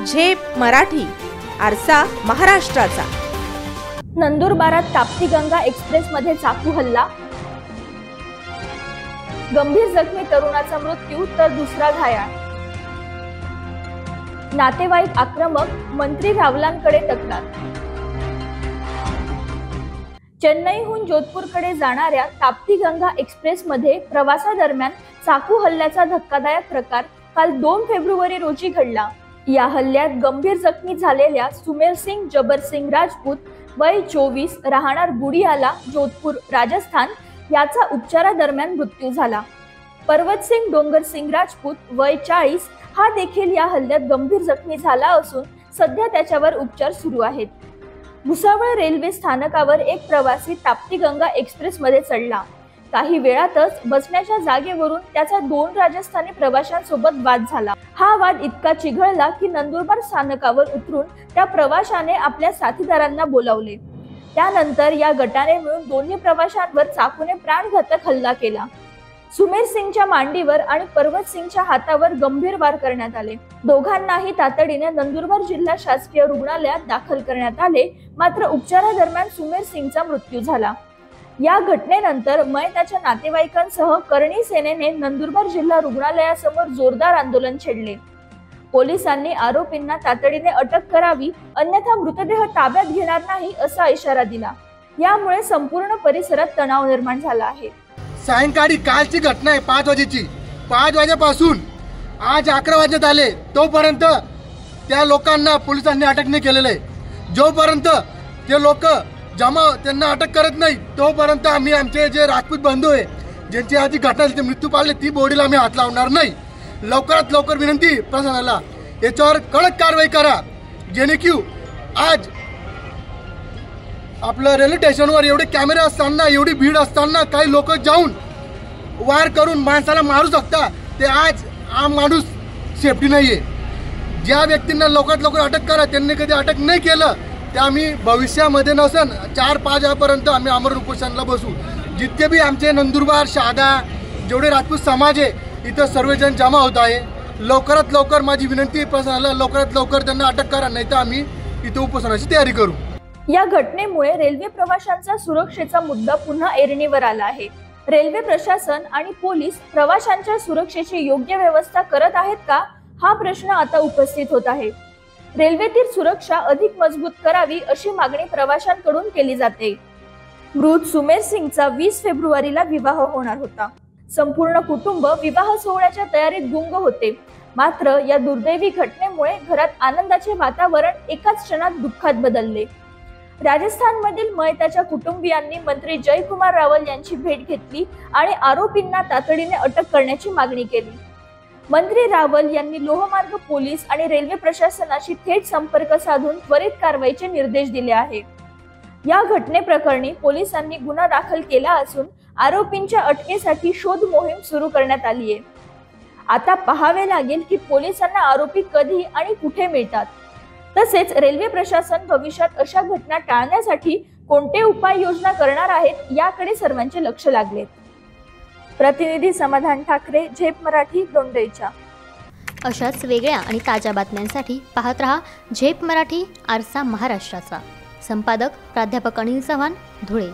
झेप मराठी, आरसा महाराष्ट्राचा। नंदुरबारात ताप्ती गंगा एक्सप्रेस मध्ये चाकू हल्ला, गंभीर जखमी तरुणाचा मृत्यू तर दुसरा घायाळ। नातेवाईक आक्रमक, मंत्री रावलांकडे तक्रार। चेन्नईहून जोधपूरकडे जाणाऱ्या ताप्ती गंगा एक्सप्रेस मध्ये प्रवासादरम्यान चाकू हल्ल्याचा धक्कादायक प्रकार काल 2 फेब्रुवारी रोजी घडला। या हल्ल्यात गंभीर जखमी झालेल्या सुमेरसिंग जबरसिंग राजपूत वय 24 राहणार गुडियाला जोधपूर राजस्थान याचा उपचारादरम्यान मृत्यू झाला। पर्वतसिंग डोंगरसिंग राजपूत वय 40 हा देखील या हल्ल्यात गंभीर जखमी झाला असून सध्या त्याच्यावर उपचार सुरू आहेत। भुसावळ रेल्वे स्थानकावर एक प्रवासी ताप्ती गंगा एक्सप्रेस मध्ये चढला। काही वेळातच बसण्याच्या जागेवरून त्याचा 2 राजस्थानी प्रवाशांसोबत वाद झाला। हा वाद इतका चिघळला की नंदुरबार स्थानकावर उतरून त्या प्रवाशाने आपल्या साथीदारांना बोलावले। त्यानंतर या गटाने मिळून दोन्ही प्रवाशांवर चाकूने प्राणघातक हल्ला केला। सुमेर सिंगच्या मांडीवर आणि पर्वत सिंगच्या हातावर गंभीर वार करण्यात आले। दोघांनाही तातडीने नंदुरबार जिल्हा शासकीय रुग्णालयात दाखल करण्यात आले, मात्र उपचारादरम्यान सुमेर सिंगचा मृत्यू झाला। या घटनेनंतर मयताच्या नातेवाईकांसह करणी सेनेने नंदुरबार जिल्हा रुग्णालयासमोर जोरदार आंदोलन छेडले। पोलिसांनी आरोपींना तातडीने अटक करावी, अन्यथा मृतदेह ताब्यात घेणार नाही असा इशारा दिला। यामुळे संपूर्ण परिसरात तणाव निर्माण झाला आहे। सायंकाळी कालची घटना आहे 5 वाजेची। 5 वाजेपासून आज 11 वाजण्यात आले तोपर्यंत त्या लोकांना पोलिसांनी अटक नाही केलेलं आहे। जोपर्यंत ते लोक त्यांना अटक करत नाही तोपर्यंत आम्ही आमचे जे राजपूत बंधू आहे ज्यांची आधी घटना झाली मृत्यू पावले ती बॉडीला आम्ही हात लावणार नाही। लवकरात लवकर विनंती प्रशासनाला याच्यावर कडक कारवाई करा, जेणेकरून आज आपलं रेल्वे स्टेशनवर एवढे कॅमेरे असताना एवढी भीड असताना काही लोक जाऊन वार करून माणसाला मारू शकता, ते आज आम माणूस सेफ्टी नाहीये। ज्या व्यक्तींना लवकरात लवकर अटक करा, त्यांनी कधी अटक नाही केलं ते आम्ही भविष्यामध्ये नसन 4-5 वाजेपर्यंत आम्ही आमरण उपोषणाला बसू। जितके बी आमचे नंदुरबार शहादा जेवढे राजपूत समाज आहे इथं सर्वजण जमा होत आहे। लवकरात लवकर माझी विनंती प्रशासनाला लवकरात लवकर त्यांना अटक करा, नाही तर आम्ही इथं उपोषणाची तयारी करू। या घटनेमुळे रेल्वे प्रवाशांचा सुरक्षेचा मुद्दा पुन्हा ऐरणीवर आला आहे। रेल्वे प्रशासन आणि पोलीस प्रवाशांच्या सुरक्षेची योग्य व्यवस्था करत आहेत का, हा प्रश्न आता उपस्थित होत आहे। रेल्वेतील सुरक्षा अधिक मजबूत करावी अशी मागणी प्रवाशांकडून केली जाते। मृत सुमेर सिंगचा 20 फेब्रुवारीला विवाह होणार होता। संपूर्ण कुटुंब विवाह सोहळ्याच्या तयारीत गुंग होते, मात्र या दुर्दैवी घटनेमुळे घरात आनंदाचे वातावरण एकाच क्षणात दुःखात बदलले। राजस्थानमधील मयताच्या कुटुंबियांनी मंत्री जयकुमार रावल यांची भेट घेतली आणि आरोपींना तातडीने अटक करण्याची मागणी केली। मंत्री रावल यांनी लोहमार्ग पोलीस आणि रेल्वे प्रशासनाशी थेट संपर्क साधून त्वरित कारवाईचे निर्देश दिले आहेत। या घटनेप्रकरणी पोलिसांनी गुन्हा दाखल केला असून आरोपींच्या अटकेसाठी शोध मोहीम सुरू करण्यात आली आहे। आता पाहावे लागेल की पोलिसांना आरोपी कधी आणि कुठे मिळतात, तसेच रेल्वे प्रशासन भविष्यात अशा घटना टाळण्यासाठी कोणते उपाययोजना करणार आहेत याकडे सर्वांचे लक्ष लागले। प्रतिनिधी समाधान ठाकरे, झेप मराठी, दोंडईचा। अशाच वेगळ्या आणि ताज्या बातम्यांसाठी पाहत रहा झेप मराठी, आरसा महाराष्ट्राचा। संपादक प्राध्यापक अनिल चव्हाण, धुळे।